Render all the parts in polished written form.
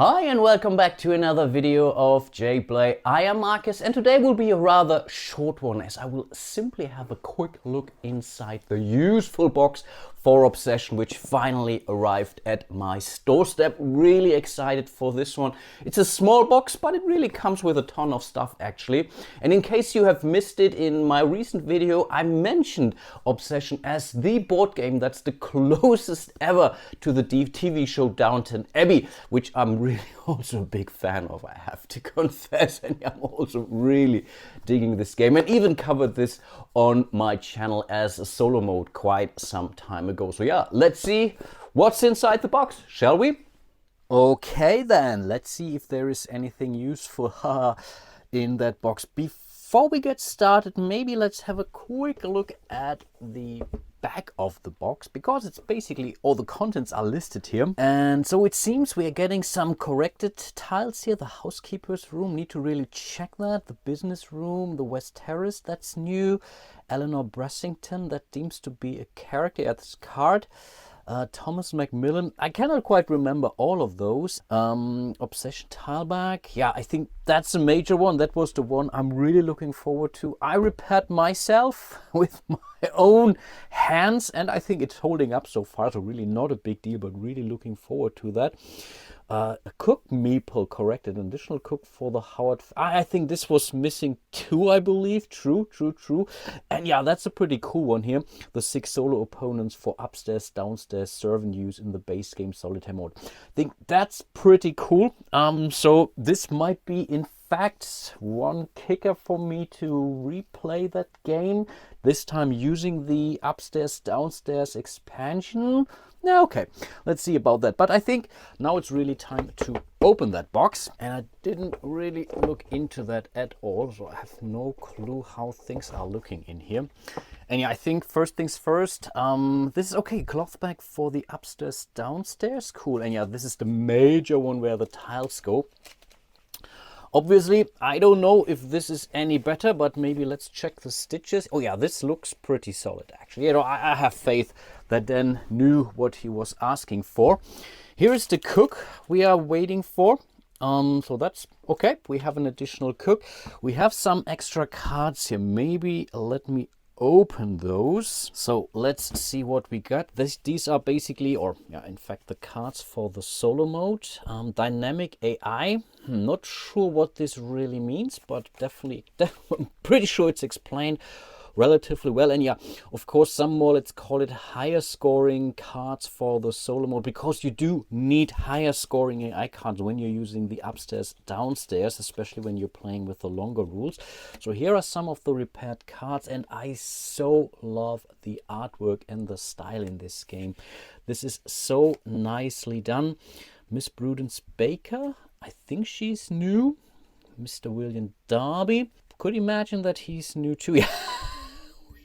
Hi and welcome back to another video of jPlay. I am Marcus and today will be a rather short one as I will simply have a quick look inside the useful box for Obsession, which finally arrived at my doorstep. Really excited for this one. It's a small box, but it really comes with a ton of stuff actually. And in case you have missed it, in my recent video I mentioned Obsession as the board game that's the closest ever to the TV show Downton Abbey, which I'm really also a big fan of, I have to confess, and I'm also really digging this game and even covered this on my channel as a solo mode quite some time ago. So yeah, let's see what's inside the box, shall we? Okay then, let's see if there is anything useful in that box. Before we get started, maybe let's have a quick look at the back of the box, because it's basically all the contents are listed here. And so it seems we are getting some corrected tiles here. The housekeeper's room, need to really check that. The business room, the West Terrace, that's new. Eleanor Bressington, that seems to be a character at this card. Thomas Macmillan, I cannot quite remember all of those. Obsession tileback, yeah, I think that's a major one. That was the one I'm really looking forward to. I repaired myself with my own hands and I think it's holding up so far, so really not a big deal, but really looking forward to that. A cook meeple, corrected, an additional cook for the Howard. I think this was missing two, I believe. True. And yeah, that's a pretty cool one here. The 6 solo opponents for upstairs, downstairs, servant use in the base game solitaire mode. I think that's pretty cool. So this might be in fact one kicker for me to replay that game, this time using the upstairs downstairs expansion. Yeah, okay, let's see about that. But I think now it's really time to open that box, and I didn't really look into that at all, so I have no clue how things are looking in here. And yeah, I think first things first, this is okay, cloth bag for the upstairs downstairs, cool. And yeah, this is the major one where the tiles go. Obviously, I don't know if this is any better, but maybe let's check the stitches. Oh yeah, this looks pretty solid actually. You know, I have faith that Dan knew what he was asking for. Here is the cook we are waiting for. So that's okay. We have an additional cook. We have some extra cards here. Maybe let me open those. So let's see what we got. These are basically, or yeah, in fact, the cards for the solo mode. Dynamic AI. Not sure what this really means, but definitely I'm pretty sure it's explained relatively well. And yeah, of course, some more, let's call it higher scoring cards for the solo mode, because you do need higher scoring AI cards when you're using the upstairs downstairs, especially when you're playing with the longer rules. So here are some of the repaired cards, and I so love the artwork and the style in this game. This is so nicely done. Miss Prudence Baker, I think she's new. Mr. William Darby, could imagine that he's new too. Yeah.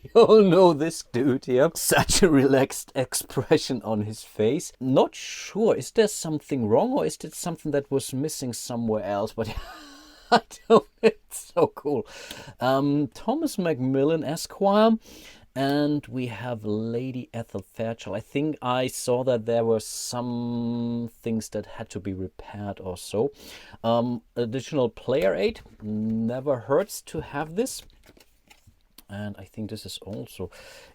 We all know this dude here. Such a relaxed expression on his face. Not sure, is there something wrong or is it something that was missing somewhere else? But I don't, it's so cool. Thomas Macmillan, Esquire. And we have Lady Ethel Fairchild. I think I saw that there were some things that had to be repaired or so. Additional player aid, never hurts to have this. And I think this is also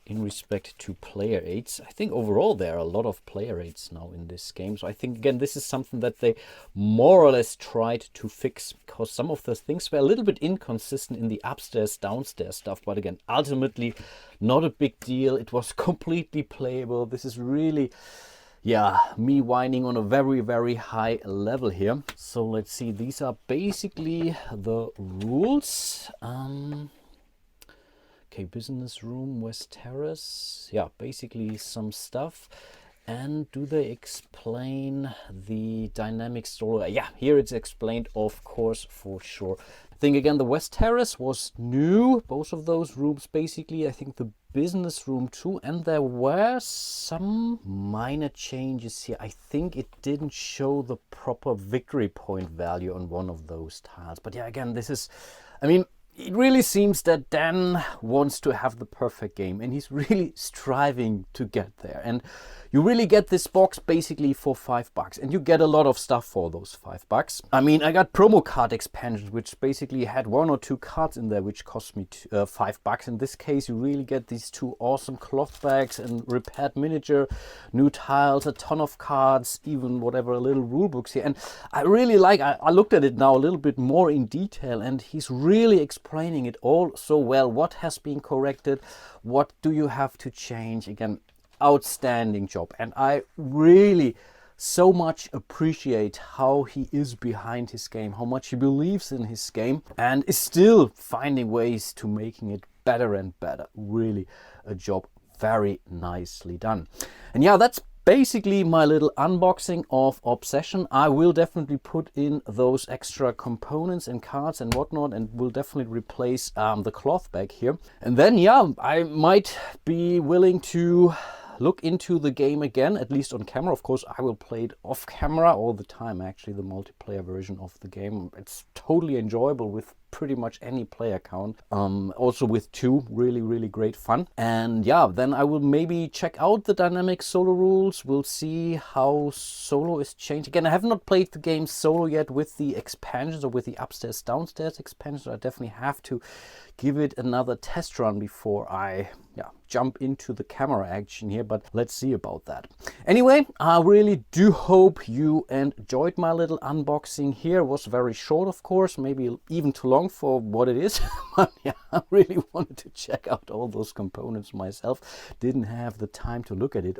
in respect to player aids. I think overall there are a lot of player aids now in this game. So I think, again, this is something that they more or less tried to fix, because some of the things were a little bit inconsistent in the upstairs, downstairs stuff. But again, ultimately not a big deal. It was completely playable. This is really, yeah, me whining on a very, very high level here. So let's see. These are basically the rules. Okay, business room, West Terrace. Yeah, basically some stuff. And do they explain the dynamic story? Yeah, here it's explained, of course, for sure. I think, again, the West Terrace was new. Both of those rooms, basically. I think the business room too. And there were some minor changes here. I think it didn't show the proper victory point value on one of those tiles. But yeah, again, this is, I mean, it really seems that Dan wants to have the perfect game, and he's really striving to get there. And You really get this box basically for $5, and you get a lot of stuff for those $5. I mean, I got promo card expansions, which basically had 1 or 2 cards in there, which cost me $5. In this case, you really get these 2 awesome cloth bags and repaired miniature, new tiles, a ton of cards, even whatever, little rule books here. And I really like, I looked at it now a little bit more in detail, and he's really explaining it all so well. What has been corrected? What do you have to change? Again, outstanding job. And I really so much appreciate how he is behind his game, how much he believes in his game, and is still finding ways to making it better and better. Really a job very nicely done. And yeah, that's basically my little unboxing of Obsession. I will definitely put in those extra components and cards and whatnot, and will definitely replace the cloth bag here. And then yeah, I might be willing to look into the game again, at least on camera. Of course, I will play it off camera all the time, actually, the multiplayer version of the game. It's totally enjoyable with pretty much any player count. Also with 2, really great fun. And yeah, then I will maybe check out the dynamic solo rules. We'll see how solo is changed. Again, I have not played the game solo yet with the expansions or with the upstairs downstairs expansions. I definitely have to give it another test run before I jump into the camera action here, but let's see about that. Anyway, I really do hope you enjoyed my little unboxing here. It was very short, of course, maybe even too long for what it is. But yeah, I really wanted to check out all those components myself. Didn't have the time to look at it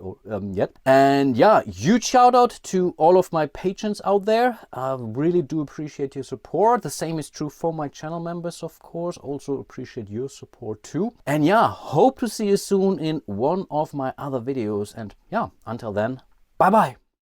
yet. And yeah, huge shout out to all of my patrons out there. I really do appreciate your support. The same is true for my channel members, of course. Also appreciate your support too. And yeah, hope to see you soon in one of my other videos. And yeah, until then, bye bye.